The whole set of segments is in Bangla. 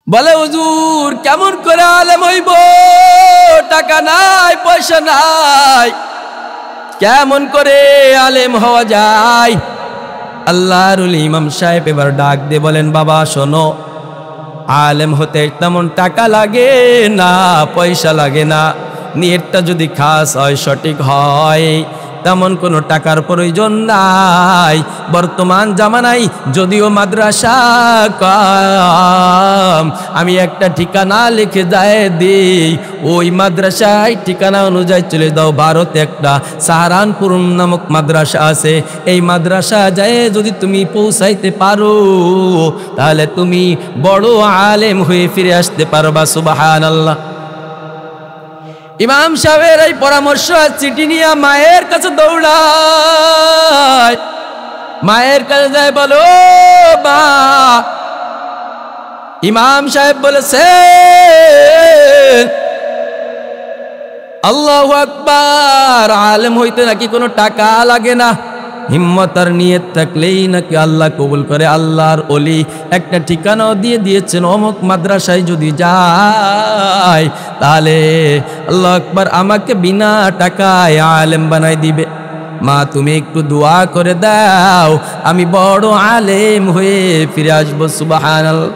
বলে হুজুর কেমন করে আলেম হইব, টাকা নাই পয়সা নাই, কেমন করে আলেম হওয়া যায়? আল্লাহর ওলি ইমাম সাহেব এবার ডাক দিয়ে বলেন, বাবা শোনো, আলেম হতে তেমন টাকা লাগে না, পয়সা লাগে না। নিয়তটা যদি খাস হয়, সঠিক হয়, তেমন কোনো টাকার প্রয়োজন নাই। বর্তমান জামানায় যদিও মাদ্রাসা কম, আমি একটা ঠিকানা লিখে যায় দিই, ওই মাদ্রাসায় ঠিকানা অনুযায়ী চলে যাও। ভারতে একটা সাহারানপুর নামক মাদ্রাসা আছে, এই মাদ্রাসা যায় যদি তুমি পৌঁছাইতে পারো, তাহলে তুমি বড় আলেম হয়ে ফিরে আসতে পারবা। সুবহানাল্লাহ। ইমাম সাহেবের এই পরামর্শ চিঠি নিয়ে মায়ের কাছে দৌড়ায়। মায়ের কাছে যায়, বলো মা, ইমাম সাহেব বলেছে আল্লাহু আকবার, আলেম হইতে নাকি কোনো টাকা লাগে না, হিম্মত আর নিয়ত থাকলেই নাকি আল্লাহ কবুল করে। আল্লাহর ওলি একটা ঠিকানাও দিয়ে দিয়েছেন, অমুক মাদ্রাসায় যদি যায় তাহলে আল্লাহু আকবার আমাকে বিনা টাকায় আলেম বানাই দিবে। মা তুমি একটু দোয়া করে দাও, আমি বড় আলেম হয়ে ফিরে আসবো। সুবহানাল্লাহ।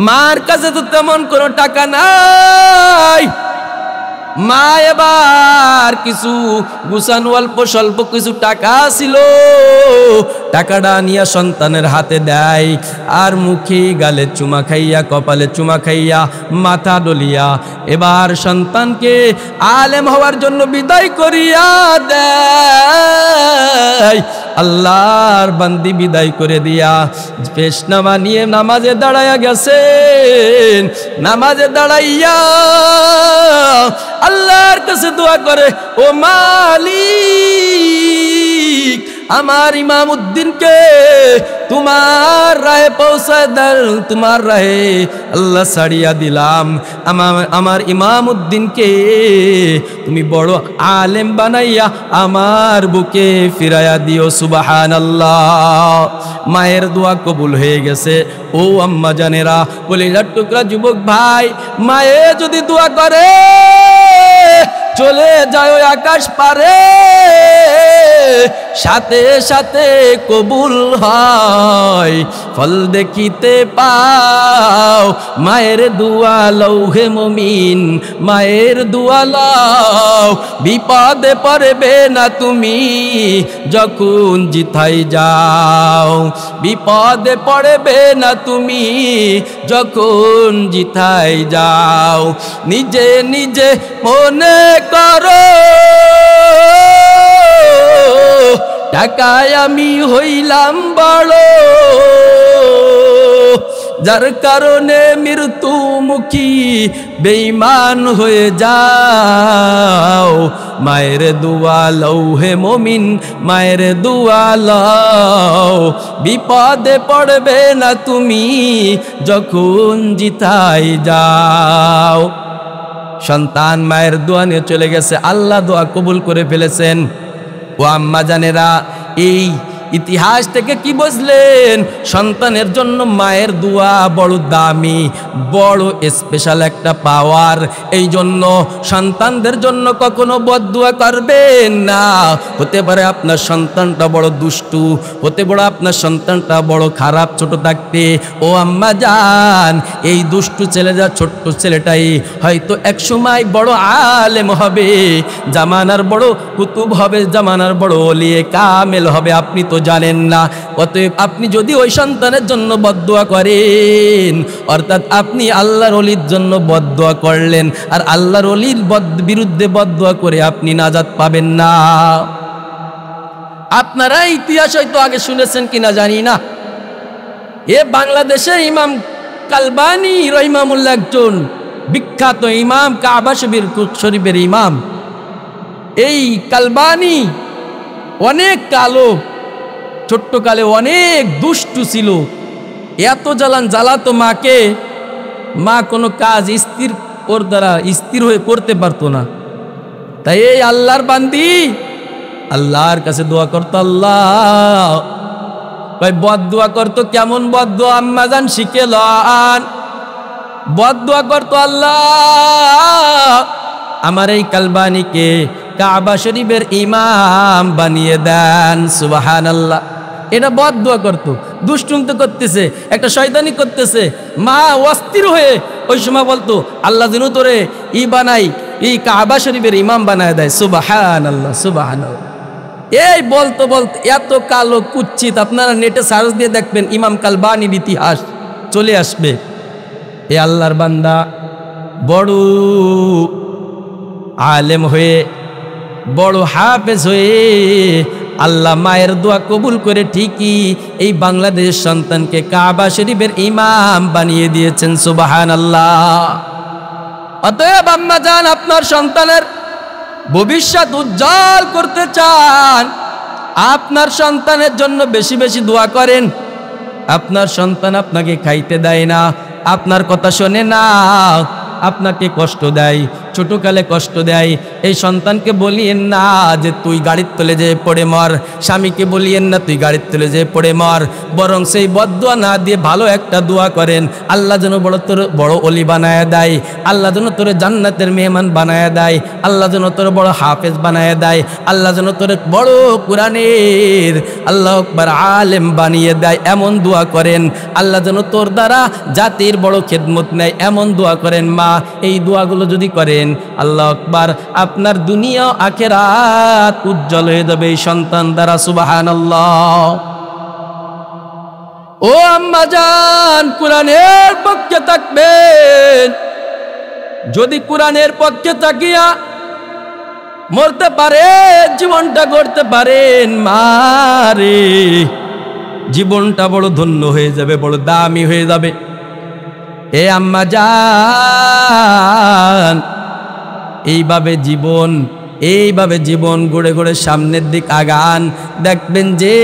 মার কাছে তো তেমন কোনো টাকা নাই, মা এবার কিছু গুছানো অল্প স্বল্প কিছু টাকা ছিল, টাকাটা নিয়ে সন্তানের হাতে দেয়, আর মুখে গালে চুমা খাইয়া, কপালে চুমা খাইয়া, মাথা ডলিয়া এবার সন্তানকে আলেম হওয়ার জন্য বিদায় করিয়া দেয়। আল্লাহর বান্দি বিদায় করে দিয়া পেশনামা নিয়ে নামাজে দাঁড়াইয়া গেছেন। নামাজে দাঁড়াইয়া আল্লাহর কাছে দোয়া করে, ও মালিক, আমার ইমাম উদ্দিনকে তোমার রাহে পৌঁছায় দেন, তোমার রাহে আল্লাহ ছাড়িয়া দিলাম, আমার ইমাম উদ্দিনকে তুমি বড় আলেম বানাইয়া আমার বুকে ফিরাইয়া দিও। সুবহানাল্লাহ। মায়ের দোয়া কবুল হয়ে গেছে। ও আম্মা জানেরা, কলিজার টুকরা যুবক ভাই, মায়ে যদি দোয়া করে চলে যায় ওই আকাশ পারে, সাথে সাথে কবুল হয়, ফল দেখিতে পাও। মায়ের দোয়া লও হে মুমিন, মায়ের দোয়া লও, বিপদে পড়বে না তুমি যখন জিতাই যাও, বিপদে পড়বে না তুমি যখন জিতাই যাও। নিজে নিজে মনে করো টাকায় আমি হইলাম বড়, যার কারণে মৃত্যুমুখী বেঈমান হয়ে যাও। মায়ের দোয়া লও হে মুমিন, মায়ের দোয়া লও, বিপদে পড়বে না তুমি যখন জিতাই যাও। সন্তান মায়ের দোয়া নিয়ে চলে গেছে, আল্লাহ দোয়া কবুল করে ফেলেছেন। ও আম্মা জানেরা, এই ইতিহাস থেকে কি বুঝলেন? সন্তানের জন্য মায়ের দোয়া বড় দামি, বড় স্পেশাল একটা পাওয়ার। এই জন্য সন্তানদের জন্য কখনো বদদুয়া করবেন না। হতে পারে আপনার সন্তানটা বড় দুষ্টু, হতে পারে আপনার সন্তানটা বড় খারাপ ছোট থাকতে। ও আম্মা জান, এই দুষ্টু ছেলেটা, ছোট্ট ছেলেটাই হয়তো একসময় বড় আলেম হবে, জামানার বড় কুতুব হবে, জামানার বড় ওলিয়ে কামেল হবে, আপনি তো জানেন না। অতএব আপনি যদি ওই সন্তানের জন্য বদদুয়া করেন, অর্থাৎ আপনি আল্লাহর ওলির জন্য বদদুয়া করলেন, আর আল্লাহর ওলির বিরুদ্ধে বদদুয়া করে আপনি নাজাত পাবেন না। আপনারা ইতিহাস হয়তো আগে শুনেছেন কিনা জানি না, এ বাংলাদেশে ইমাম কালবানী রহিমাহুল্লাহ একজন বিখ্যাত ইমাম, কাবা শরীফের ইমাম। এই কালবানী অনেক কালো, ছোট্টকালে অনেক দুষ্টু ছিল, এত জ্বালাতো মাকে, মা কোনো কাজ ওর দ্বারা স্থির হয়ে করতে পারতো না। তাই এই আল্লাহর বান্দি আল্লাহর কাছে দোয়া করতো, আল্লাহ ভাই বদদুয়া করতো। কেমন বদদুয়া আম্মা জান শিখে লন? বদদুয়া করতো, আল্লাহ আমার এই কালবানিকে কাবা শরীফের ইমাম বানিয়ে দেন। সুবহানাল্লাহ। এটা বদদুয়া করতো, দুষ্টুম তো করতেছে, একটা শয়তানি করতেছে। মা অস্থির হয়ে ওই সময় বলতো, আল্লাহ যেন তোরে বানাই, এই কাবা শরীফের ইমাম বানায় দেয়। সুবহানাল্লাহ, সুবহানাল্লাহ। এই বলতো বলতো এত কালো কুচ্ছিত, আপনারা নেটে সার্চ দিয়ে দেখবেন ইমাম কালবানির ইতিহাস চলে আসবে। এ আল্লাহর বান্দা বড় আলেম হয়ে, বড় হাফেজ হয়ে আল্লাহ মায়ের দোয়া কবুল করে ঠিকই এই বাংলাদেশের সন্তানকে কাবা শরীফের ইমাম বানিয়ে দিয়েছেন। সুবহানাল্লাহ। অতএব আম্মা জান, আপনার সন্তানের ভবিষ্যৎ উজ্জ্বল করতে চান, আপনার সন্তানের জন্য বেশি বেশি দোয়া করেন। আপনার সন্তান আপনাকে খাইতে দেয় না, আপনার কথা শোনে না, আপনাকে কষ্ট দেয়, ছোটকালে কষ্ট দেয়, এই সন্তানকে বলিয়েন না যে তুই গাড়ির তলে যেয়ে পড়ে মর, স্বামীকে বলিয়েন না তুই গাড়ির তলে যেয়ে পড়ে মর, বরং সেই বদদুয়া না দিয়ে ভালো একটা দোয়া করেন, আল্লাহ যেন তোর বড় অলি বানায় দেয়, আল্লাহ যেন তোর জান্নাতের মেহমান বানায় দেয়, আল্লাহ যেন তোর বড় হাফেজ বানায় দেয়, আল্লাহ যেন তোর বড় কোরআনের আল্লাহু আকবার আলেম বানিয়ে দেয়, এমন দোয়া করেন। আল্লাহ যেন তোর দ্বারা জাতির বড় খেদমত নেয়, এমন দোয়া করেন। মা, এই দোয়াগুলো যদি করেন, আল্লাহু আকবার, আপনার দুনিয়া আখিরাত উজ্জ্বল হয়ে যাবে এই সন্তান দ্বারা। সুবহানাল্লাহ। ও আম্মা জান, কোরআনের পক্ষে থাকবেন। যদি কোরআনের পক্ষে থাকিয়া মরতে পারে, জীবনটা গড়তে পারেন, মারে জীবনটা বড় ধন্য হয়ে যাবে, বড় দামি হয়ে যাবে। এ আম্মা জান, এইভাবে জীবন গড়ে গড়ে সামনের দিক আগান, দেখবেন যে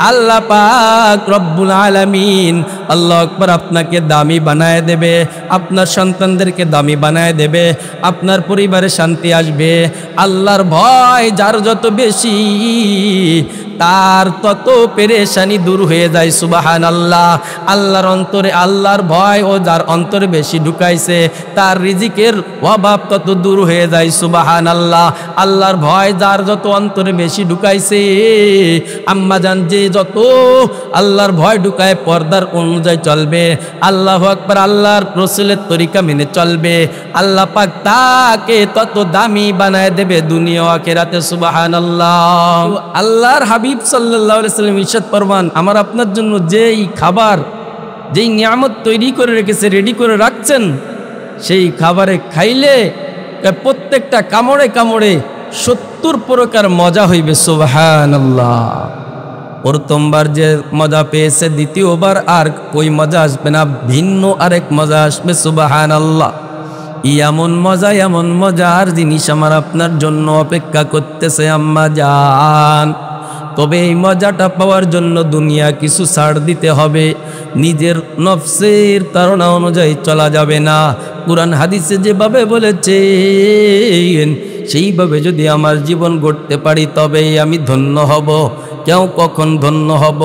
আল্লাহ পাক রব্বুল আলামিন আল্লাহু আকবার আপনাকে দামি বানায় দেবে, আপনার সন্তানদেরকে দামি বানায় দেবে, আপনার পরিবারে শান্তি আসবে। আল্লাহর ভয় যার যত বেশি, তার তত পেরেশানি দূর হয়ে যায়। সুবহানাল্লাহ। আল্লাহর অন্তরে আল্লাহর ভয় ও যার অন্তরে বেশি ঢুকাইছে, তার রিজিকের অভাব তত দূর হয়ে যায়। সুবহানাল্লাহ। আল্লাহর ভয় যার যত অন্তরে বেশি ঢুকাইছে, আম্মা জান যে যত আল্লাহর ভয় ঢুকায়, পর্দার অনুযায়ী চলবে, আল্লাহু আকবার, আল্লাহর রাসূলের তরিকা মেনে চলবে, আল্লাহ পাক তাকে তত দামি বানায় দেবে দুনিয়া ও আখিরাতে। সুবহানাল্লাহ। আল্লাহর হাবিব সাল্লাল্লাহু আলাইহি ওয়াসাল্লাম ইরশাদ ফরমান, আমার আপনার জন্য যেই খাবার, যেই নিয়ামত তৈরি করে রেখেছে, রেডি করে রাখছেন, সেই খাবারে খাইলে প্রত্যেকটা কামড়ে কামড়ে 70 প্রকার মজা হইবে। সুবহানাল্লাহ। প্রথমবার যে মজা পেয়েছে, দ্বিতীয়বার আর ওই মজা আসবে না, ভিন্ন আরেক মজা আসবে। সুবহানাল্লাহ। এমন মজার জিনিস আমার আপনার জন্য অপেক্ষা করতেছে আম্মা জান। তবে এই মজাটা পাওয়ার জন্য দুনিয়া কিছু ছাড় দিতে হবে, নিজের নফসের ধারণা অনুযায়ী চলা যাবে না। কুরআন হাদিসে যেভাবে বলেছেন সেইভাবে যদি আমার জীবন গড়তে পারি, তবেই আমি ধন্য হব। কেউ কখন ধন্য হব?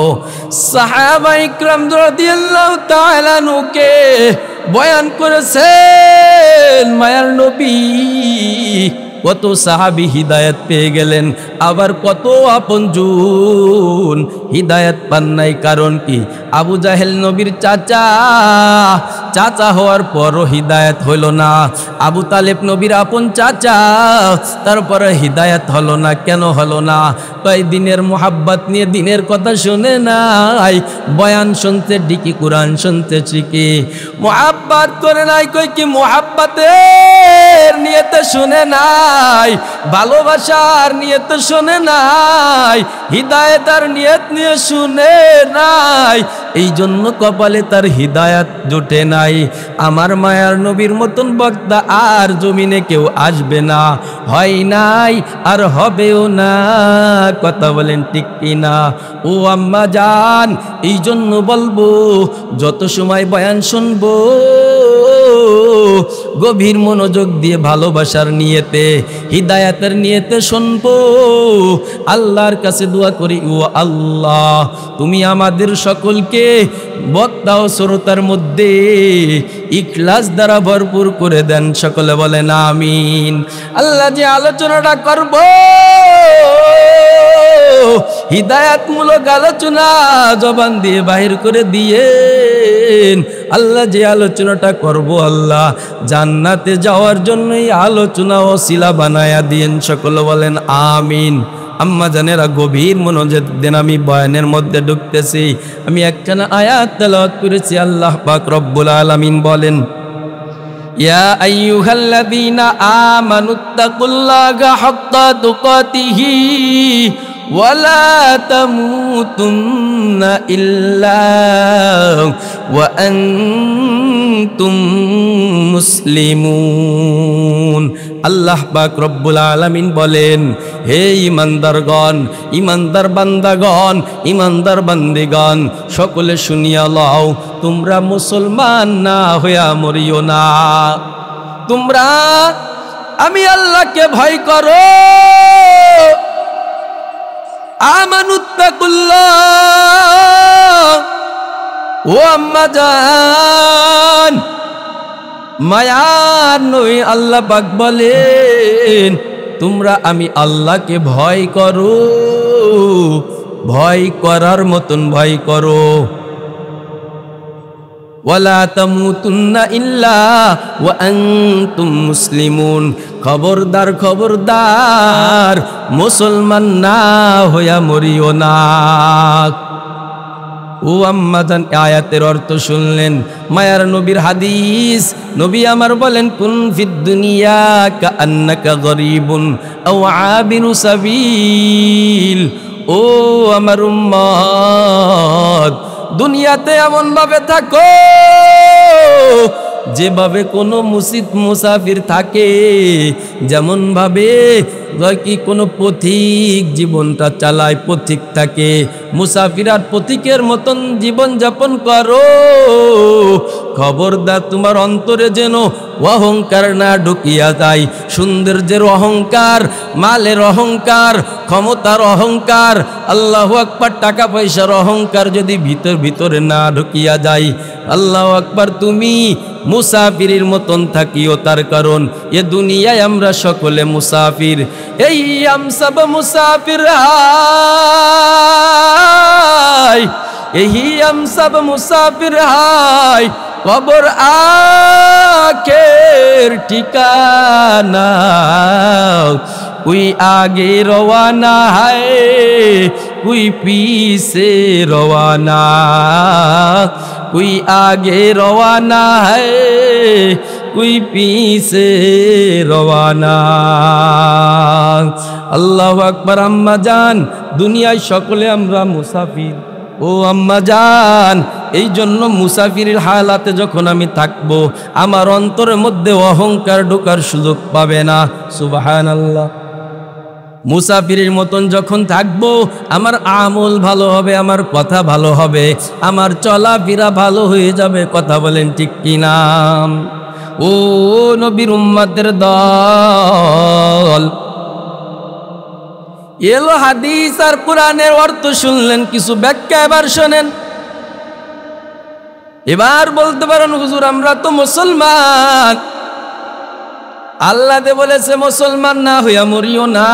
সাহাবায়ে ইকরাম রাদিয়াল্লাহু তাআলা আনহুকে বয়ান করেছেন মায়ার নবী, কত সাহাবী হিদায়াত পেয়ে গেলেন, আবার কত আপনজন হিদায়াত পান নাই। কারণ কি? আবু জাহেল নবীর চাচা হওয়ার পরও হিদায়াত হইল না। আবু তালেব নবীর আপন চাচা, তারপরে হিদায়াত হলো না। কেন হলো না? কয় দিনের মোহাব্বত নিয়ে দিনের কথা শুনে নাই, বয়ান শুনতে ডিকি, কোরআন শুনতে ঠিকই, মোহাব্বত করে নাই। কই কি মোহাব্বতের নিয়তে শুনে নাই, ভালোবাসার নিয়তে শুনে নাই, হিদায়াতের নিয়ত নিয়ে শুনে নাই, এই জন্য কপালে তার হিদায়াত জুটে নাই। আমার মায়ার নবীর মতন বক্তা আর জমিনে কেউ আসবে না, হয় নাই আর হবেও না। কথা বলেন ঠিক কিনা? ও আম্মা জান, এই জন্য বলবো, যত সময় বয়ান শুনবো গভীর মনোযোগ দিয়ে ভালোবাসার নিয়তে, হিদায়াতের নিয়তে শুনবো। আল্লাহর কাছে দোয়া করি, ও আল্লাহ, তুমি আমাদের সকলকে বক্তা ও শ্রোতার মধ্যে ইখলাস দ্বারা ভরপুর করে দেন। সকলে বলেন আমিন। আল্লাহ যে আলোচনাটা করব হিদায়াতমূলক আলোচনা জবান দিয়ে বাহির করে দিয়েন। আল্লাহ যে আলোচনাটা করব আল্লাহ জান্নাতে যাওয়ার জন্য এই আলোচনা ওসিলা বানায়া দিয়েন। সকলে বলেন আমিন। আম্মা জানেরা গভীর মনোযোগ দেন, আমি বয়ানের মধ্যে ঢুকতেছি। আমি একখানা আয়াত তেলাওয়াত করেছি। আল্লাহ পাক রব্বুল আলামিন বলেন, ইয়া আইয়ুহাল্লাযীনা আমানুত্তাকুল্লাহা হাক্কা তুকাতিহি ওয়ালা তামুতুন্না ইল্লা ওয়া আনতুম মুসলিমুন। আল্লাহ পাক রব্বুল আলামিন বলেন, হে ইমানদারগণ, ইমানদার বান্দাগণ, ইমানদার বান্দিগণ, সকলে শুনিয়া লও, তোমরা মুসলমান না হইয়া মরিও না। তোমরা আমি আল্লাহকে ভয় করো। আমানুত্তাকুল্লাহ, ও আম্মা জান, মায়ার নই আল্লাহ পাক বলেন, তোমরা আমি আল্লাহকে ভয় করো, ভয় করার মতন ভয় করো। ওয়ালা তামুতুন্না ইল্লা ওয়া আনতুম মুসলিমুন। খবরদার খবরদার, মুসলমান না হইয়া মরিও না। ও আম্মা জান, আয়াতের অর্থ শুনলেন? মায়ার নবীর হাদিস, নবী আমার বলেন, কুন ফিদ দুনিয়া কাআন্নাকা গরীবুন আও আবিরু সাবিল। ও আমার উম্মত, দুনিয়াতে এমন ভাবে থাকো যেভাবে কোনো মুসাফির থাকে, যেমন ভাবে কি কোনো পথিক জীবনটা চালায়, পথিক থাকে, মুসাফির আর পথিকের মতন জীবন যাপন করো। খবরদার তোমার অন্তরে যেন অহংকার না ঢুকিয়া যায়। সৌন্দর্যের অহংকার, মালের অহংকার, ক্ষমতার অহংকার, আল্লাহু আকবার, টাকা পয়সার অহংকার যদি ভিতরে না ঢুকিয়া যায়। আল্লাহু আকবার, তুমি মুসাফিরের মতন থাকিও। তার কারণ এ দুনিয়ায় আমরা সকলে মুসাফির। এই সব মুসাফির হাই, এই সব মুসাফির হাই, কবর আখের ঠিকানা। कोई आगे रवाना है, कोई पीछे रवाना, कोई आगे रवाना है, कोई पीछे रवाना। আল্লাহু আকবার। আম্মা জান, দুনিয়ায় সকলে আমরা মুসাফির। ও আম্মা জান, এই জন্য মুসাফিরের হালাতে যখন আমি থাকবো, আমার অন্তরের মধ্যে অহংকার ঢোকার সুযোগ পাবে না। সুবহানাল্লাহ। মুসাফিরের মতন যখন থাকবো, আমার আমল ভালো হবে, আমার কথা ভালো হবে, আমার চলাফেরা ভালো হয়ে যাবে। কথা বলেন ঠিক কিনা? ও নবীর উম্মতের দল, এলো হাদিস আর কোরআনের অর্থ শুনলেন, কিছু ব্যাখ্যা এবার শোনেন। এবার বলতে পারেন, হুজুর আমরা তো মুসলমান, আল্লাহ দে বলেছে মুসলমান না হইয়া মরিও না।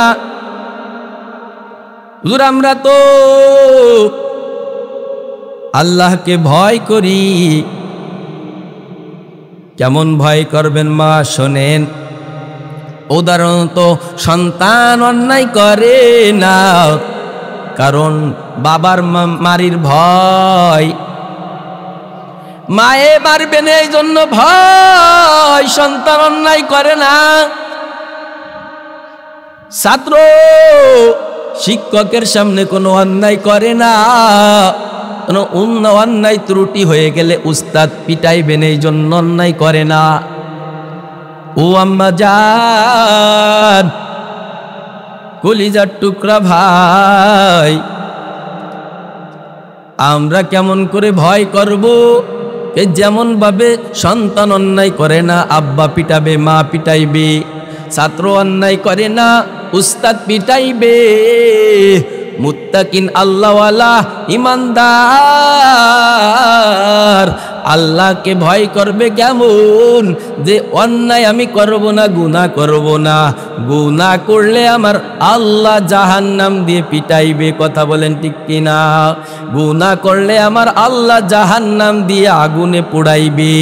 হুজুর আমরা তো আল্লাহকে ভয় করি। কেমন ভয় করবেন মা? শোনেন। উদাহরণত সন্তান অন্যায় করে না, কারণ বাবার মারির ভয়, মায়ে মারবে না এই জন্য ভয়, সন্তান অন্যায় করে না। ছাত্র শিক্ষকের সামনে কোনো অন্যায় করে না, কোনো অন্যায় ত্রুটি হয়ে গেলে উস্তাদ পিটাইবেন এই জন্য অন্যায় করে না। ও আম্মা জান, কলিজার টুকরা ভাই, আমরা কেমন করে ভয় করব? যেমন ভাবে সন্তান অন্যায় করে না, আব্বা পিটাবে, মা পিটাইবে। ছাত্র অন্যায় করে না, উস্তাদ পিটাইবে। মুত্তাকিন আল্লাহওয়ালা ইমানদার আল্লাহকে ভয় করবে কেমন? যে অন্যায় আমি করব না, গুনাহ করব না, গুনাহ করলে আমার আল্লাহ জাহান্নাম দিয়ে পিটাইবে। কথা বলেন ঠিক কিনা? গুনাহ করলে আমার আল্লাহ জাহান্নাম দিয়ে আগুনে পোড়াইবে।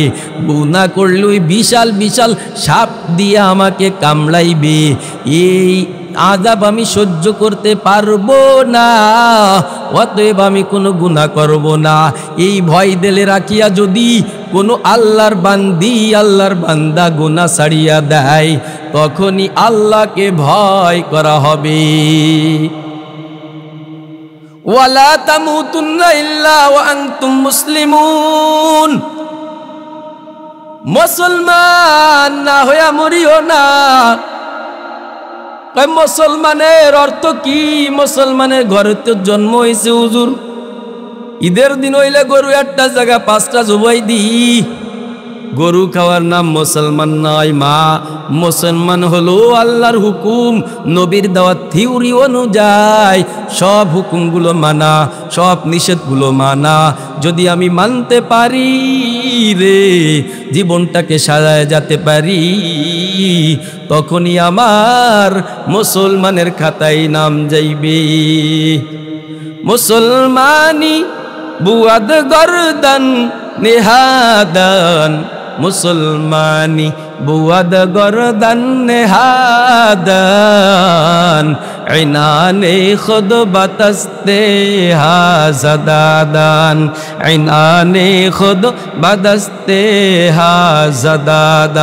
গুনাহ করলে ওই বিশাল বিশাল সাপ দিয়ে আমাকে কামড়াইবে। এই আযাব আমি সহ্য করতে পারবো না, অতএব আমি কোনো গুনাহ করব না। এই ভয় দিলে রাখিয়া যদি কোনো আল্লাহর বান্দি, আল্লাহর বান্দা গুনাহ ছাড়িয়া দেয়, তখনই আল্লাহকে ভয় করা হবে। ওয়ালা তামুতুন্না ইল্লা ওয়া আনতুম মুসলিমুন, মুসলমান না হইয়া মরিও না। মুসলমানের অর্থ কি? মুসলমানের ঘরে তো জন্ম হয়েছে হুজুর, ঈদের দিন হইলে গরু একটা জায়গা 5টা জবাই দি। গরু খাওয়ার নাম মুসলমান নয় মা। মুসলমান হলো আল্লাহর হুকুম, নবীর দেওয়া থিওরি অনুযায়ী সব হুকুমগুলো মানা, সব নিষেধগুলো মানা। যদি আমি মানতে পারি রে, জীবনটাকে সাজায় যেতে পারি, তখনই আমার মুসলমানের খাতায় নাম যাইবে। মুসলমানি বুয়াদ গর্দান নেহাদান, মুসলমানি বুয়াদ গর্দান নেহাদান, ইনানে খুদ বাতস্তে হাজাদাদান, ইনানে খুদ বাতস্তে হাজাদাদান।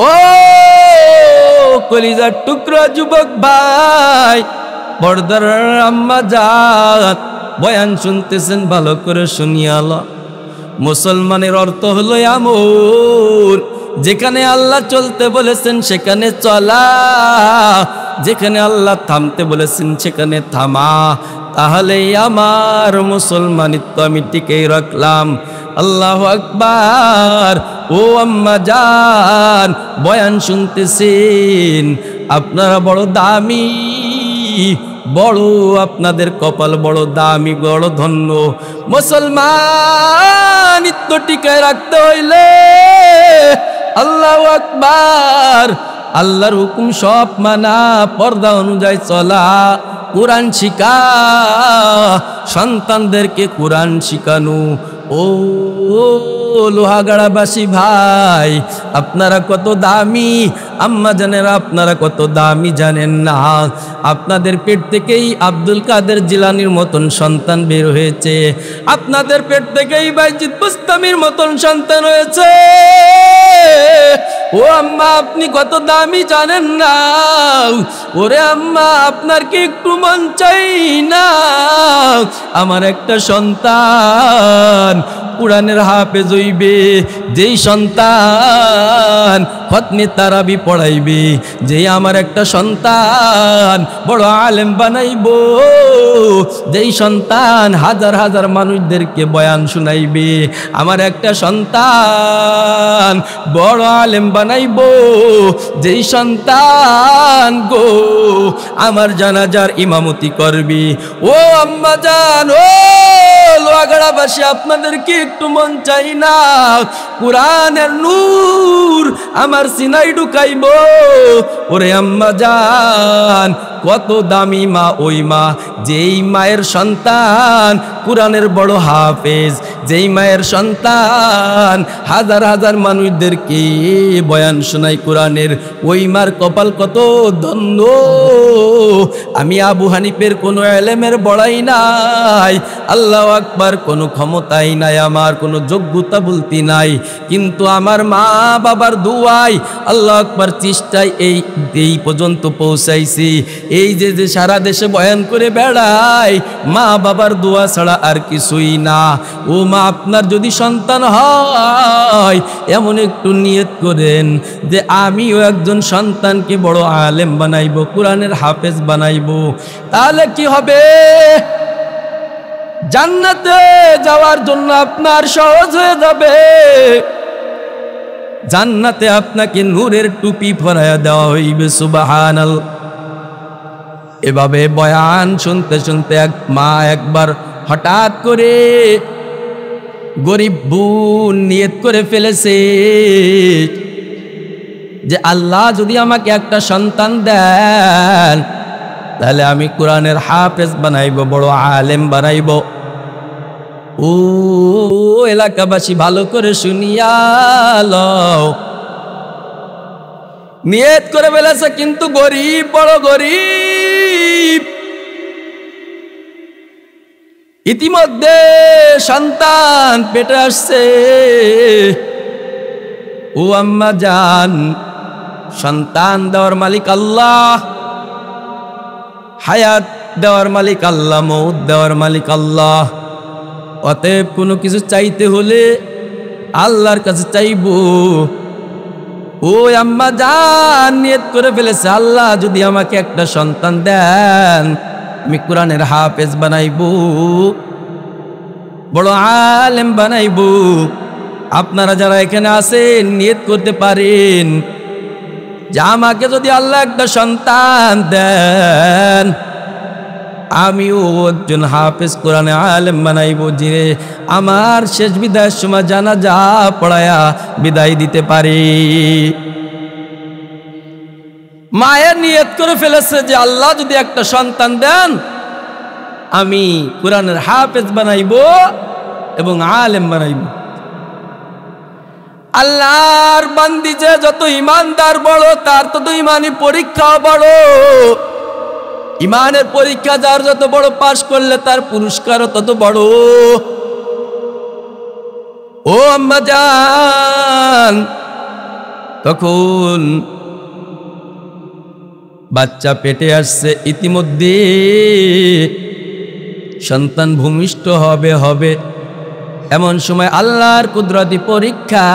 ও কলিজার টুকরা যুবক ভাই, পর্দার আম্মা জান, বয়ান শুনতেছেন, ভালো করে শুনিয়াল। মুসলমানের অর্থ হলো এমন, যেখানে আল্লাহ চলতে বলেছেন সেখানে চলা, যেখানে আল্লাহ থামতে বলেছেন সেখানে থামা। তাহলে আমার মুসলমানিত্ব আমি টিকেই রাখলাম। আল্লাহু আকবার। ও আম্মা জান, বয়ান শুনতেছেন, আপনারা বড় দামি, বড় আপনাদের কপাল বড় দামি, বড় ধন্য। মুসলমানিত্ব টিকায় রাখতে হইলে আল্লাহু আকবার, আল্লাহর হুকুম সব মানা, পর্দা অনুযায়ী চলা, কোরআন শিখা, সন্তানদেরকে কোরআন শিখানো। ও লোহাগাড়াবাসী ভাই, আপনারা কত দামি, আম্মা জানেরা আপনারা কত দামি জানেন না। আপনাদের পেট থেকেই আব্দুল কাদের জিলানির মতন সন্তান বের হয়েছে, আপনাদের পেট থেকেই বাইজিদ বুস্তামির মতন সন্তান হয়েছে। ও আম্মা, আপনি কত দামি জানেন না। ওরে আম্মা, আপনার কি একটু মন চাই না আমার একটা সন্তান কোরআনের হাফেজ হইবে, যেই সন্তান খতনে তারাবি পড়াইবে, যেই আমার একটা সন্তান বড় আলেম বানাইবো, যেই সন্তান হাজার হাজার মানুষদেরকে বয়ান শুনাইবে, আমার একটা সন্তান বড় আলেম বানাইবো, যেই সন্তান গো আমার জানাজার ইমামতি করবি। ও আম্মা জান, ও লোহাগাড়াবাসী, আপনাদের কি একটু মন চাই না কোরআনের নূর আমার সিনাই ঢুকাইব? ওরে আম্মা জান, কত দামি মা ওই মা, যেই মায়ের সন্তান কোরআনের বড় হাফেজ, যেই মায়ের সন্তান হাজার হাজার মানুষদেরকে বয়ান শোনায় কোরআনের, ওই মার কপাল কত ধন্য। আমি আবু হানিফের কোনো এলেমের বড়াই নাই, আল্লাহু আকবার, কোনো ক্ষমতাই নাই, আমার কোনো যোগ্যতা বলতে নাই, কিন্তু আমার মা বাবার দুয়াই আল্লাহু আকবার চেষ্টায় এই পর্যন্ত পৌঁছাইছি। এই যে সারা দেশে বয়ান করে বেড়াই, মা বাবার দোয়া ছাড়া আর কিছুই না। ও মা, আপনার যদি সন্তান হয়, এমন একটু নিয়ত করেন যে আমিও একজন সন্তানকে বড় আলেম বানাইব, কোরআনের হাফেজ বানাইব। তাহলে কি হবে? জান্নাতে যাওয়ার জন্য আপনার সহজ হয়ে যাবে। জান্নাতে আপনাকে নূরের টুপি পরাইয়া দেওয়া হইবে। সুবহানাল্লাহ। এভাবে বয়ান শুনতে শুনতে এক মা একবার হঠাৎ করে গরিব বোন নিয়ত করে ফেলেছে যে আল্লাহ যদি আমাকে একটা সন্তান দেন তাহলে আমি কোরআনের হাফেজ বানাইব, বড় আলেম বানাইব। ও এলাকাবাসী ভালো করে শুনিয়া লও, নিয়ত করে ফেলেছে কিন্তু গরিব, বড় গরিব। ইতিমধ্যে সন্তান পেটে আসছে। ও আম্মা জান, সন্তান দেওয়ার মালিক আল্লাহ, হায়াত দেওয়ার মালিক আল্লাহ, মৌত দেওয়ার মালিক আল্লাহ। অতএব কোনো কিছু চাইতে হলে আল্লাহর কাছে চাইব। ও আম্মা জান নিয়ত করে ফেলেছে আল্লাহ যদি আমাকে একটা সন্তান দেন আমি কোরআনের হাফেজ বানাইব, বড় আলেম বানাইব। আপনারা যারা এখানে আছেন নিয়ত করতে পারেন যে আমাকে যদি আল্লাহ একটা সন্তান দেন আমিও একজন হাফেজ কোরআনে আলেম বানাইব, যে আমার শেষ বিদায়ের সময় জানাজা পড়ায়া বিদায় দিতে পারি। মায়ের নিয়ত করে ফেলেছে যে আল্লাহ যদি একটা সন্তান দেন আমি কোরআনের হাফেজ বানাইব এবং আলেম বানাইব। আল্লাহর বান্দি যে যত ইমানদার বড় তার তত ইমানি পরীক্ষাও বড়। ইমানের পরীক্ষা যার যত বড় পাশ করলে তার পুরস্কারও তত বড়। ও আম্মা জান, তখন বাচ্চা পেটে আসছে, ইতিমধ্যে সন্তান ভূমিষ্ঠ হবে। এমন সময় আল্লাহর কুদরতি পরীক্ষা,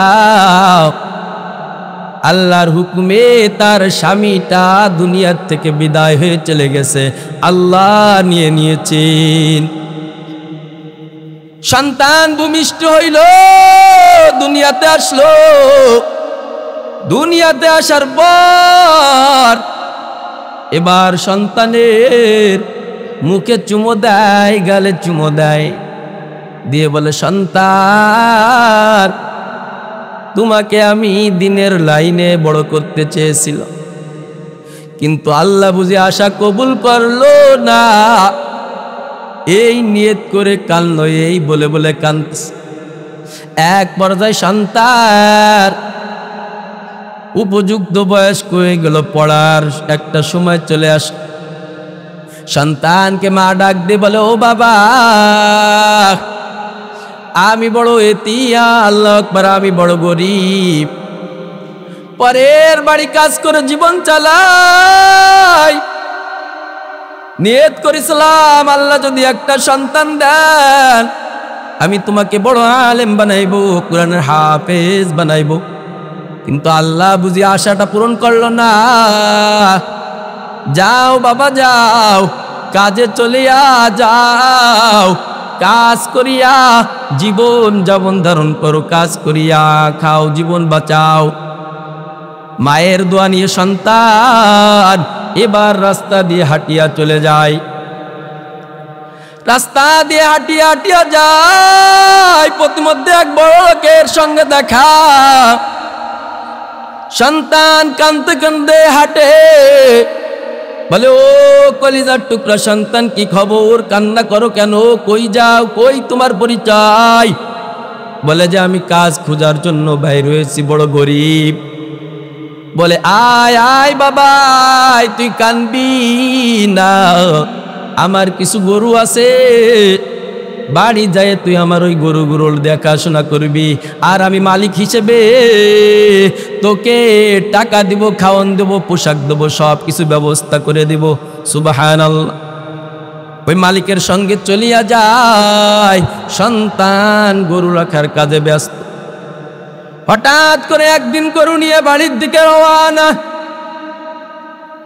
আল্লাহর হুকুমে তার স্বামীটা দুনিয়ার থেকে বিদায় হয়ে চলে গেছে, আল্লাহ নিয়ে নিয়েছেন। সন্তান ভূমিষ্ঠ হইল, দুনিয়াতে আসলো। দুনিয়াতে আসার পর এবার সন্তানের মুখে চুমো দেয়, গালে চুমো দেয়, দিয়ে বলে সন্তান তোমাকে আমি দিনের লাইনে বড় করতে চেয়েছিলাম, কিন্তু আল্লাহ বুঝি আশা কবুল করলো না। এই নিয়ত করে কাঁদলো, এই বলে বলে কাঁদছে। এক পর্যায়ে সন্তান উপযুক্ত বয়স্ক হয়ে গেল, পড়ার একটা সময় চলে আস। সন্তানকে মা ডাক দিয়ে বলে ও বাবা আমি বড় এতিয়া, আল্লাহ আকবার, আমি বড় গরিব, পরের বাড়ি কাজ করে জীবন চালাই। নিয়ত করেছিলাম আল্লাহ যদি একটা সন্তান দেন আমি তোমাকে বড় আলেম বানাইব, কোরআনের হাফেজ বানাইব, কিন্তু আল্লাহ বুঝি আশাটা পূরণ করলো না। যাও বাবা যাও, কাজে চলিয়া যাও, কাজ করিয়া জীবন যাপন ধারণ করো, কাজ করিয়া খাও, জীবন বাঁচাও। মায়ের দোয়া নিয়ে সন্তান এবার রাস্তা দিয়ে হাঁটিয়া চলে যায়। রাস্তা দিয়ে হাঁটিয়া হাঁটিয়া যায়, প্রতিমধ্যে এক বড় লোকের সঙ্গে দেখা। সন্তান কাঁদতে কাঁদতে হাঁটে, বলে ও কলিজার টুকরা সন্তান কি খবর, কান্না করো কেন, কই যাও, কই তোমার পরিচয়? বলে যে আমি কাজ খোঁজার জন্য বাইর হয়েছি, বড় গরিব। বলে আয় আয় বাবা, তুই কানবি না, আমার কিছু গরু আছে, বাড়ি যায় তুই আমার ওই গরুগুলোর দেখাশোনা করবি, আর আমি মালিক হিসেবে তোকে টাকা দিব, খাওয়ান দেব, পোশাক দেব, সব কিছু ব্যবস্থা করে দেব। সুবহানাল্লাহ। ওই মালিকের সঙ্গে চলিয়া যায়, সন্তান গরু রাখার কাজে ব্যস্ত। হঠাৎ করে একদিন গরু নিয়ে বাড়ির দিকে রওনা।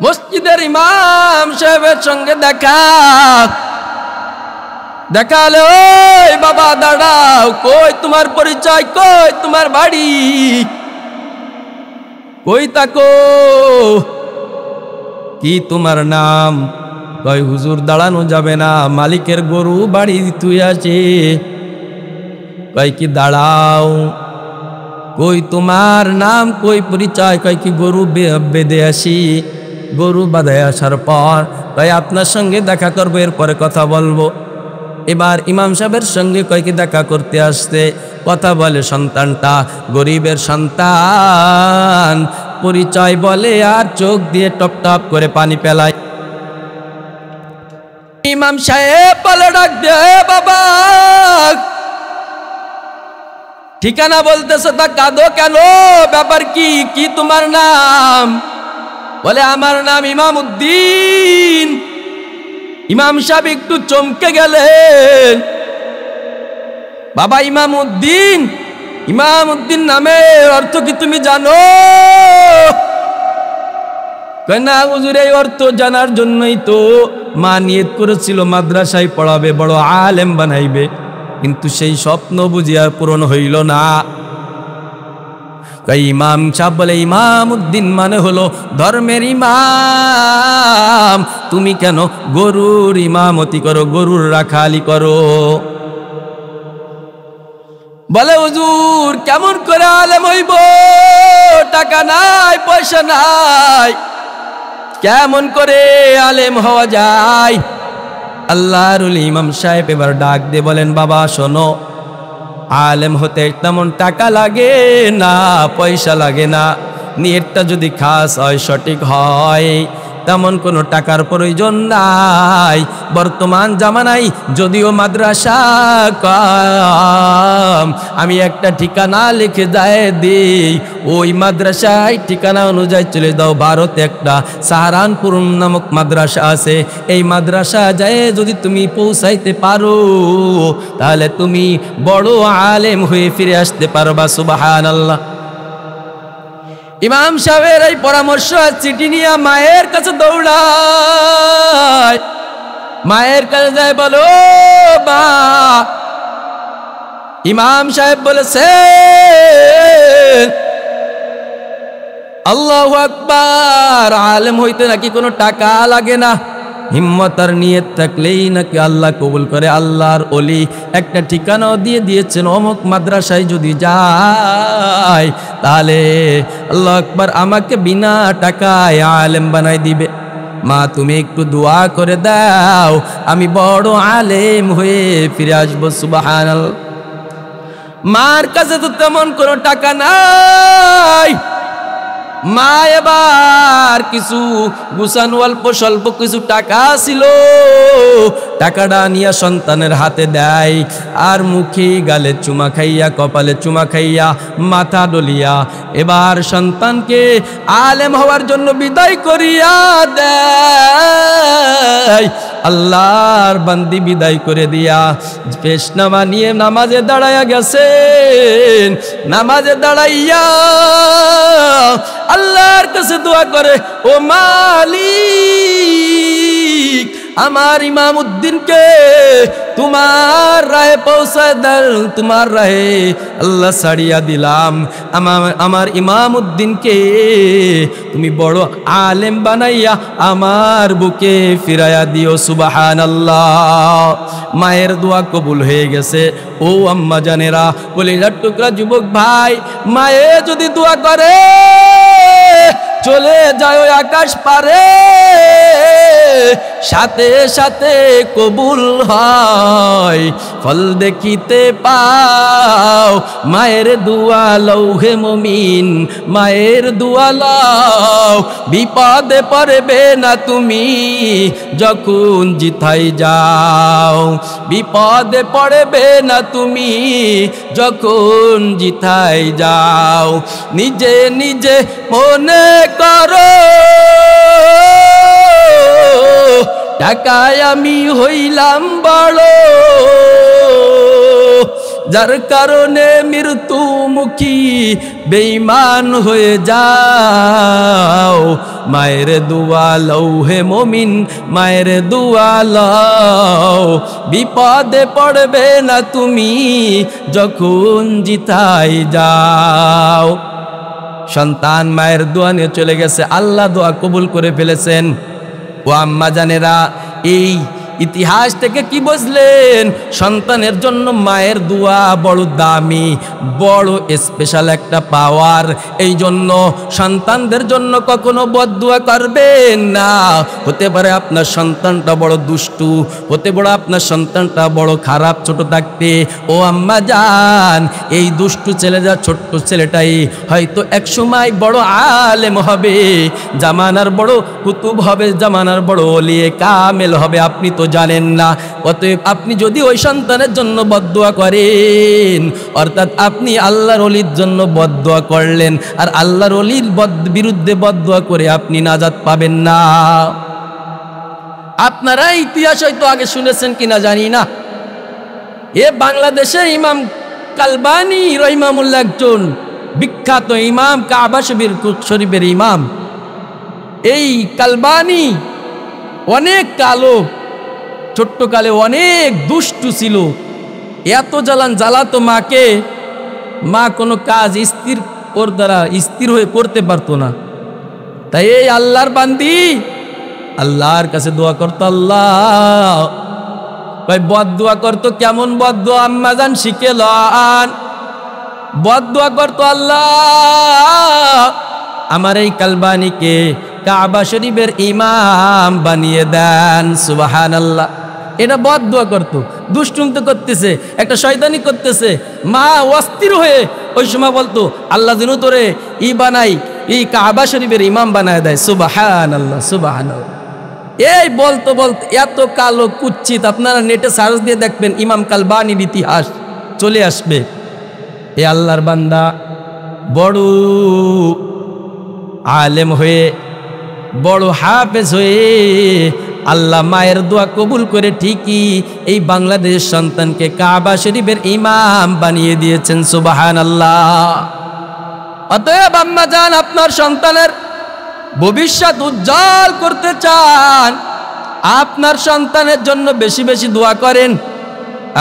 মসজিদের ইমাম সাহেবের সঙ্গে দেখালে, ওই বাবা দাঁড়াও, কই তোমার পরিচয়, কই তোমার বাড়ি, কই তাকো, কি তোমার নাম? কয় হুজুর দাঁড়ানো যাবে না, মালিকের গরু বাড়ি তুই আসে। কয় কি দাঁড়াও, কই তোমার নাম, কই পরিচয়? কয় কি গরু বেঁধে আসি। গরু বাঁধায় আসার পর কয় আপনার সঙ্গে দেখা করবো, এরপরে কথা বলবো। এবার ইমাম সাহেবের সঙ্গে কয় কি দেখা করতে আসতে, কথা বলে সন্তানটা, গরিবের সন্তান, পরিচয় বলে আর চোখ দিয়ে টপ টপ করে পানি পেলায়। ইমাম সাহেব বলে ডাক দে, বাবা ঠিকানা বলতেছে তা কাঁদো কেন, ব্যাপার কি, কি তোমার নাম? বলে আমার নাম ইমাম উদ্দিন। ইমাম সাহেব একটু চমকে গেলেন, বাবা ইমাম উদ্দিন, ইমাম উদ্দিন নামের অর্থ কি তুমি জানো? কয় না হুজুর, এই অর্থ জানার জন্যই তো মা নিয়ত করেছিল মাদ্রাসায় পড়াবে, বড় আলেম বানাইবে, কিন্তু সেই স্বপ্ন বুঝি আর পূরণ হইল না। ইমাম সাহেব বলে ইমাম উদ্দিন মানে হলো ধর্মের ইমাম, তুমি কেন গরুর ইমামতি করো, গরুর রাখালি করো? বলে হুজুর কেমন করে আলেম হইব, টাকা নাই পয়সা নাই, কেমন করে আলেম হওয়া যায়? আল্লাহর ওলি ইমাম সাহেব এবার ডাক দিয়ে বলেন, বাবা শোনো, আলেম হতে তেমন টাকা লাগে না, পয়সা লাগে না, নিয়তটা যদি খাস হয়, সঠিক হয়, তেমন কোনো টাকার প্রয়োজন নাই। বর্তমান জামানায় যদিও মাদ্রাসা কম, আমি একটা ঠিকানা লিখে যায় দিই, ওই মাদ্রাসায় ঠিকানা অনুযায়ী চলে দাও। ভারতে একটা সাহারানপুর নামক মাদ্রাসা আছে, এই মাদ্রাসা যায় যদি তুমি পৌঁছাইতে পারো, তাহলে তুমি বড় আলেম হয়ে ফিরে আসতে পারবা। সুবহানাল্লাহ। ইমাম সাহেবের এই পরামর্শ চিঠি নিয়ে মায়ের কাছে দৌড়ায়, মায়ের কাছে যায়, বলো মা, ইমাম সাহেব বলেছে আল্লাহু আকবার, আলেম হইতে নাকি কোনো টাকা লাগে না, হিম্মত আর নিয়ত থাকলেই নাকি আল্লাহ কবুল করে। আল্লাহর ওলি একটা ঠিকানাও দিয়ে দিয়েছেন, অমুক মাদ্রাসায় যদি যায় তাহলে আল্লাহু আকবার আমাকে বিনা টাকায় আলেম বানাই দিবে। মা তুমি একটু দোয়া করে দাও, আমি বড় আলেম হয়ে ফিরে আসবো। সুবহানাল্লাহ। মার কাছে তো তেমন কোনো টাকা নাই, মা এবার কিছু গুছানো অল্প স্বল্প কিছু টাকা ছিল, টাকাটা নিয়ে সন্তানের হাতে দেয়, আর মুখে গালে চুমা খাইয়া, কপালে চুমা খাইয়া, মাথা ডলিয়া এবার সন্তানকে আলেম হওয়ার জন্য বিদায় করিয়া দেয়। আল্লাহর বান্দি বিদায় করে দিয়া পেশনামা নিয়ে নামাজে দাঁড়াইয়া গেছেন, নামাজে দাঁড়াইয়া আল্লাহর কাছে দোয়া করে, ও মালিক, আমার ইমাম উদ্দিনকে তোমার রাহে পৌঁছায় দেন, তোমার রাহে আল্লাহ ছাড়িয়া দিলাম, আমার ইমাম উদ্দিনকে তুমি বড় আলেম বানাইয়া আমার বুকে ফিরাইয়া দিও। সুবহানাল্লাহ। মায়ের দোয়া কবুল হয়ে গেছে। ও আম্মা জানেরা, কলিজার টুকরা যুবক ভাই, মায়ে যদি দোয়া করে চলে যায় ওই আকাশ পারে, সাথে সাথে কবুল হয়, ফল দেখিতে পাও। মায়ের দোয়া লও হে মুমিন, মায়ের দোয়া লও, বিপদে পড়বে না তুমি যখন জিতাই যাও, বিপদে পড়বে না তুমি যখন জিতাই যাও। নিজে নিজে মনে করো টাকায় আমি হইলাম বড়, যার কারণে মৃত্যুমুখী বেঈমান হয়ে যাও। মায়ের দোয়া লও হে মুমিন, মায়ের দোয়া লও, বিপদে পড়বে না তুমি যখন জিতাই যাও। সন্তান মায়ের দোয়া নিয়ে চলে গেছে, আল্লাহ দোয়া কবুল করে ফেলেছেন। ও আম্মা জানেরা, এই ইতিহাস থেকে কি বুঝলেন? সন্তানের জন্য মায়ের দোয়া বড় দামি, বড় স্পেশাল একটা পাওয়ার। এই জন্য সন্তানদের জন্য কখনো বদদুয়া করবেন না। হতে পারে আপনার সন্তানটা বড় দুষ্টু, হতে পারে আপনার সন্তানটা বড় খারাপ ছোট থাকতে। ও আম্মা জান, এই দুষ্টু ছেলেটা, ছোট্ট ছেলেটাই হয়তো একসময় বড় আলেম হবে, জামানার বড় কুতুব হবে, জামানার বড় ওলিয়ে কামেল হবে, আপনি তো জানেন না। অতএব আপনি যদি ওই সন্তানের জন্য বদদুয়া করেন, অর্থাৎ আপনি আল্লাহর ওলির জন্য বদদুয়া করলেন, আর আল্লাহর ওলির বিরুদ্ধে বদদুয়া করে আপনি নাজাত পাবেন না। আপনারা ইতিহাস হয়তো আগে শুনেছেন কিনা জানি না, এ বাংলাদেশের ইমাম কালবানী রহিমাহুল্লাহ একজন বিখ্যাত ইমাম, কাবা শরীফের ইমাম। এই কালবানী অনেক কালো, ছোট্টকালে অনেক দুষ্টু ছিল, এত জ্বালাতো মাকে, মা কোনো কাজ ওর দ্বারা স্থির হয়ে করতে পারতো না। তাই এই আল্লাহর বান্দি আল্লাহর কাছে দোয়া করতো, আল্লাহ বদদুয়া করতো। কেমন বদদুয়া আম্মা জান শিখে লন? বদদুয়া করতো, আল্লাহ আমার এই কালবানীকে কাবা শরীফের ইমাম বানিয়ে দেন। সুবহানাল্লাহ। এটা বদদুয়া করতো। দুষ্টুম তো করতেছে, একটা শয়তানি করতেছে, মা অস্থির হয়ে ওই সময় বলতো, আল্লাহ যেন তোরে বানাই, এই কাবা শরীফের ইমাম বানায় দেয়। সুবহানাল্লাহ, সুবহানাল্লাহ। এই বলতো এত কালো কুচ্ছিত, আপনারা নেটে সার্চ দিয়ে দেখবেন ইমাম কালবানীর ইতিহাস চলে আসবে। এ আল্লাহর বান্দা বড় আলেম হয়ে, বড় হাফেজ হয়ে আল্লাহ মায়ের দোয়া কবুল করে ঠিকই এই বাংলাদেশের সন্তানকে কাবা শরীফের ইমাম বানিয়ে দিয়েছেন। সুবহানাল্লাহ। অতএব আম্মা জান, আপনার সন্তানের ভবিষ্যৎ উজ্জ্বল করতে চান, আপনার সন্তানের জন্য বেশি বেশি দোয়া করেন।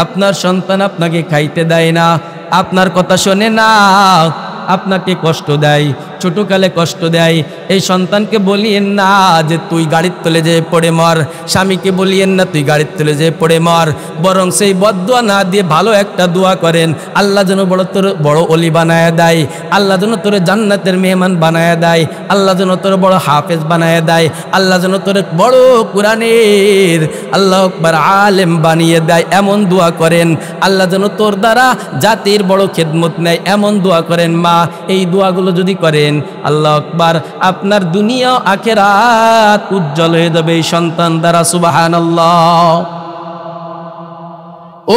আপনার সন্তান আপনাকে খাইতে দেয় না, আপনার কথা শোনে না, আপনাকে কষ্ট দেয়, ছোটকালে কষ্ট দেয়, এই সন্তানকে বলিয়েন না যে তুই গাড়ির তলে যেয়ে পড়ে মর, স্বামীকে বলিয়েন না তুই গাড়ির তলে যেয়ে পড়ে মর, বরং সেই বদদুয়া না দিয়ে ভালো একটা দোয়া করেন, আল্লাহ যেন তোর বড় অলি বানায় দেয়, আল্লাহ যেন তোর জান্নাতের মেহমান বানায় দেয়, আল্লাহ যেন তোর বড় হাফেজ বানায় দেয়, আল্লাহ যেন তোর বড় কোরআনের আল্লাহু আকবার আলেম বানিয়ে দেয়, এমন দোয়া করেন। আল্লাহ যেন তোর দ্বারা জাতির বড় খেদমত নেয়, এমন দোয়া করেন। মা, এই দোয়াগুলো যদি করেন, আল্লাহু আকবার, আপনার দুনিয়া আখিরাত উজ্জ্বল হয়ে যাবে এই সন্তান দ্বারা। সুবহানাল্লাহ।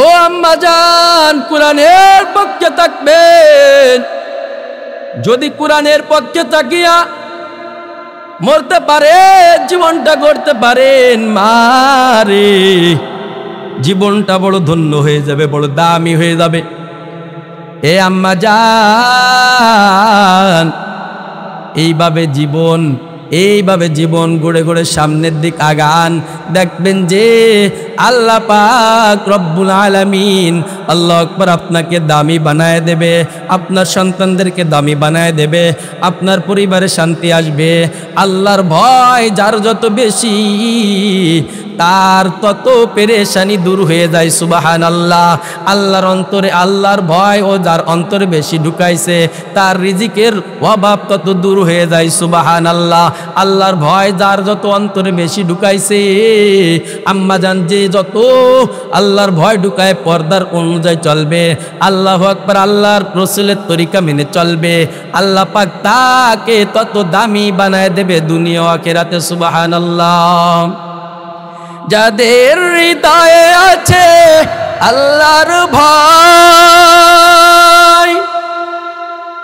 ও আম্মা জান, কোরআনের পক্ষে থাকবেন। যদি কোরআনের পক্ষে থাকিয়া মরতে পারে, জীবনটা গড়তে পারেন, মারে জীবনটা বড় ধন্য হয়ে যাবে, বড় দামি হয়ে যাবে। এ আম্মা জান, এইভাবে জীবন গড়ে গড়ে সামনের দিক আগান, দেখবেন যে আল্লাহ পাক রব্বুল আলামিন আল্লাহু আকবার আপনাকে দামি বানায় দেবে, আপনার সন্তানদেরকে দামি বানায় দেবে, আপনার পরিবারে শান্তি আসবে। আল্লাহর ভয় যার যত বেশি, তার তত পেরেশানি দূর হয়ে যায়। সুবহানাল্লাহ। আল্লাহর অন্তরে আল্লাহর ভয় ও যার অন্তরে বেশি ঢুকাইছে, তার রিজিকের অভাব তত দূর হয়ে যায়। সুবহানাল্লাহ। আল্লাহর ভয় যার যত অন্তরে বেশি ঢুকাইছে, আম্মা জান যে যত আল্লাহর ভয় ঢুকায়, পর্দার অনুযায়ী চলবে, আল্লাহু আকবার, আল্লাহর রাসূলের তরিকা মেনে চলবে, আল্লাহ পাক তাকে তত দামি বানায় দেবে দুনিয়া ও আখিরাতে। সুবহানাল্লাহ। যাদের হৃদয়ে আছে আল্লাহর ভয়,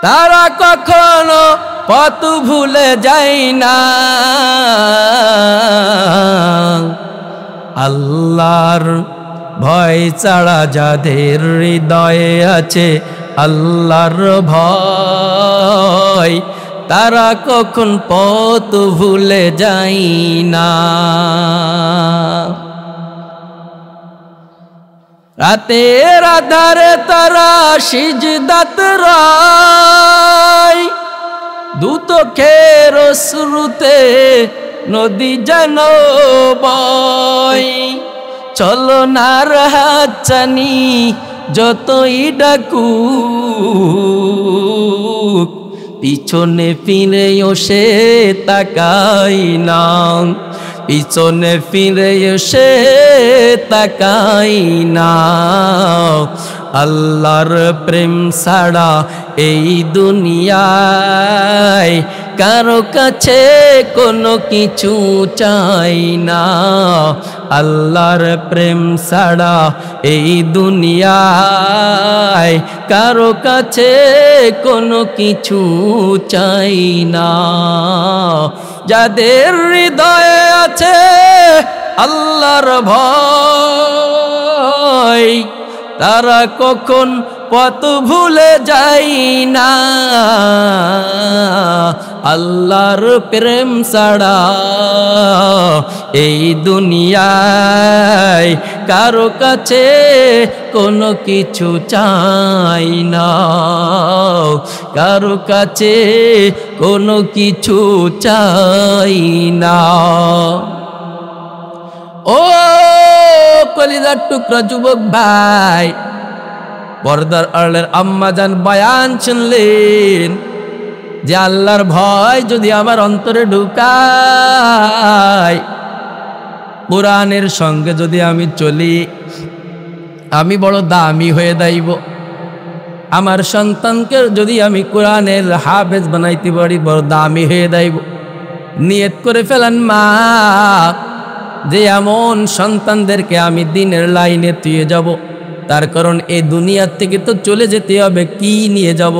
তারা কখনো পথ ভুলে যায় না। আল্লাহর ভয় ছাড়া যাদের হৃদয়ে আছে আল্লাহর ভয়, তারা কখন পথ ভুলে যায় না। রাতের আধারে তারা সিজদাত রায়, দু চোখের অশ্রুতে নদী যেন বয়। চলো না হাতছানি যতই ডাকুক, পিছনে ফিরেও সে তাকাই না, পিছনে ফিরেও সে তাকাই না। আল্লাহর প্রেম ছাড়া এই দুনিয়ায় কারো কাছে কোনো কিছু চাই না। আল্লাহর প্রেম ছাড়া এই দুনিয়ায় কারো কাছে কোনো কিছু চাই না। যাদের হৃদয়ে আছে আল্লাহর ভয়, তারা কখন পথ ভুলে যাই না। আল্লাহর প্রেম ছাড়া এই দুনিয়ায় কারো কাছে কোনো কিছু চাই না, কারো কাছে কোনো কিছু চাই না। ও কলিজার টুকরা যুবক ভাই, পর্দার আড়ালের আম্মাজান বয়ান শুনলেন যে আল্লাহর ভয় যদি আমার অন্তরে ঢুকায়, কোরআনের সঙ্গে যদি আমি চলি, আমি বড় দামি হয়ে যাইব। আমার সন্তানকে যদি আমি কোরআনের হাফেজ বানাইতে পারি, বড় দামি হয়ে যাইব। নিয়ত করে ফেলেন মা যে এমন সন্তানদেরকে আমি দিনের লাইনে তুলে যাব। তার কারণ এই দুনিয়ার থেকে তো চলে যেতে হবে, কি নিয়ে যাব?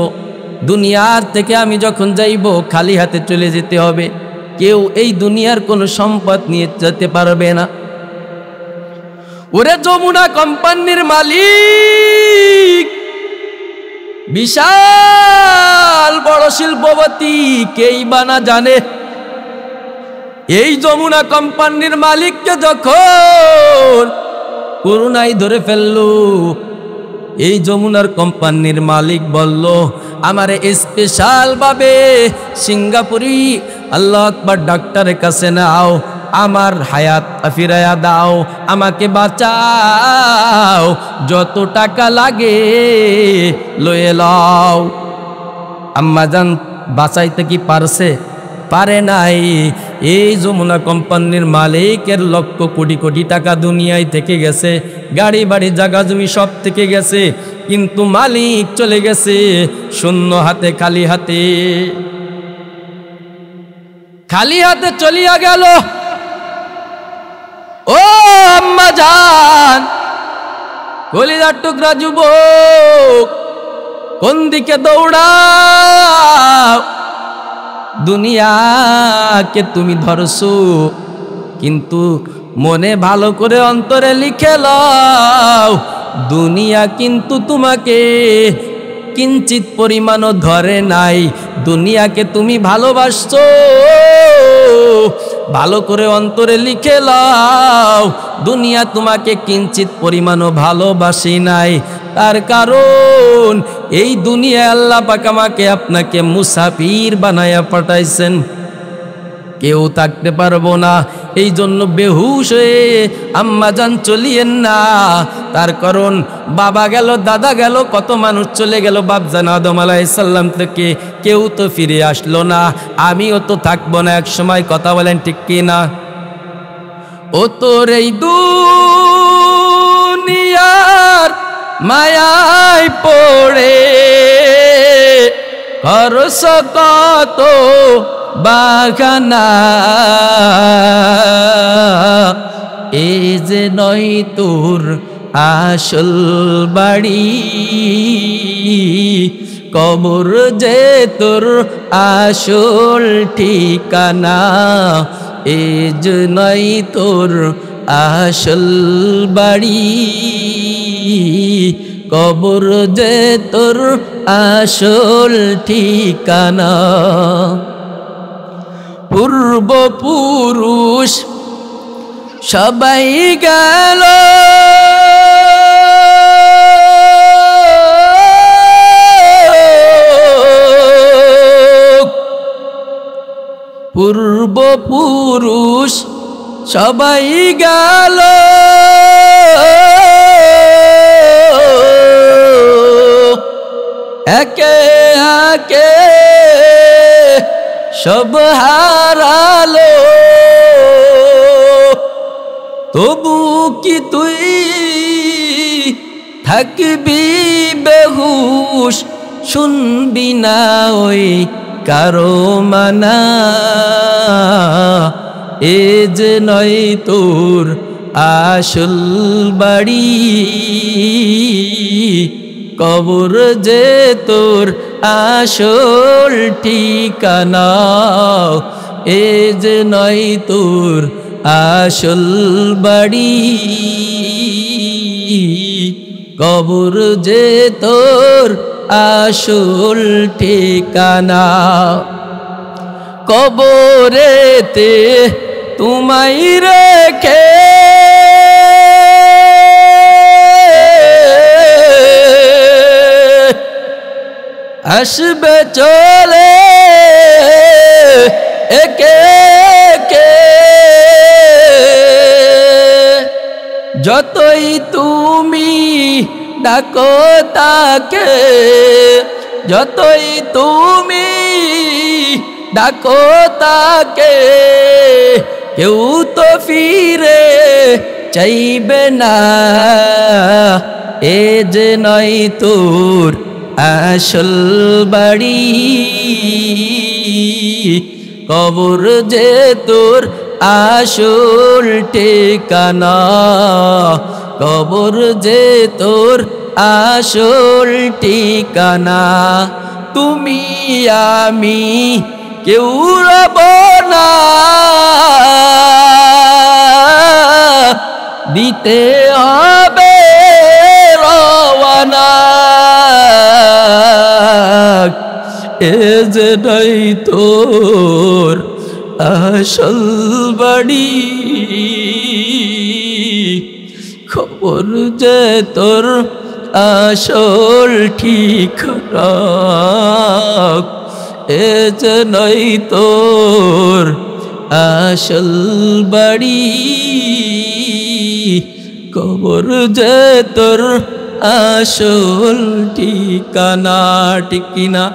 দুনিয়ার থেকে আমি যখন যাইব খালি হাতে চলে যেতে হবে। কেউ এই দুনিয়ার কোনো সম্পদ নিয়ে যেতে পারবে না। ওরে যমুনা কোম্পানির মালিক, বিশাল বড় শিল্পপতি, কেই বানা জানে। এই যমুনা কোম্পানির মালিককে যখন করুণায় ধরে ফেললো, এই যমুনার কোম্পানির মালিক বলল, আমারে স্পেশাল ভাবে সিঙ্গাপুরি আল্লাহ আকবার ডাক্তারের কাছে নাও, আমার হায়াত ফিরাইয়া দাও, আমাকে বাঁচাও, যত টাকা লাগে লয়ে লও। আম্মাজান বাঁচাইতে কি পারছে? পারে নাই। এই যমুনা কোম্পানির মালিকের লক্ষ কোটি কোটি টাকা দুনিয়ায় থেকে গেছে, গাড়ি বাড়ি জায়গা জমি সব থেকে গেছে, কিন্তু মালিক চলে গেছে শূন্য হাতে, খালি হাতে। খালি হাতে চলিয়া গেল। ও আম্মাজান, কলিজার টুকরা যুবক, কোন দিকে দৌড়াও? দুনিয়াকে তুমি ধরছো, কিন্তু মনে ভালো করে অন্তরে লিখে লও, দুনিয়া কিন্তু তোমাকে কিঞ্চিত পরিমাণও ধরে নাই। দুনিয়াকে তুমি ভালোবাসছো, ভালো করে অন্তরে লিখে লও, দুনিয়া তোমাকে কিঞ্চিত পরিমাণও ভালোবাসি নাই। তার কারণ এই দুনিয়া আল্লাহ পাক আমাকে আপনাকে মুসাফির বানায়া পাঠাইছেন, কেউ থাকতে পারবো না। এই জন্য বেহুশ হয়ে আম্মাজান চলিয়েন না। তার কারণ বাবা গেল, দাদা গেল, কত মানুষ চলে গেল বাপজান আদম আলাইহিস সালাম থেকে, কেউ তো ফিরে আসলো না। আমিও তো থাকবো না এক সময়, কথা বলেন ঠিক কি না? ও তোর এই দুনিয়ার মায়ায় পড়ে করছ কত বাগানা, এ যে নয় তোর আসল বাড়ি, কবর যে তোর আসল ঠিকানা, এ যে নয় তোর আসল বাড়ি, কবর যে তোর আসল ঠিকানা। পূর্বপুরুষ সবাই গেল, পূর্বপুরুষ সবাই গেল, একে একে সব হারালো। তবু কি তুই থাকবি বেহুশ, শুনবি না ওই কারো মানা? এ যে নয় তোর আসল বাড়ি, কবর যে তোর আসল ঠিকানা। এ যে নয় তোর আসল বাড়ি, কবর যে তোর আসল ঠিকানা। কবরেতে তোমায় রেখে আসবে চলে একে একে। যতই তুমি ডাকো তাকে, যতই তুমি ডাকো তাকে, কেউ তো ফিরে চাইবে না। এ যে নয় তোর আসল বাড়ি, কবর যে তোর আসল ঠিকানা। কবর যে তোর আসল ঠিকানা। তুমি আমি কেউ রব না, দিতে হবে রওয়ানা। এ যে নাই তোর আসল বাড়ি, খবর যে তোর আসল ঠিকানা। এ যে নাই তোর আসল বাড়ি, কবর যে তোর আসল ঠিকানা। ঠিক কিনা?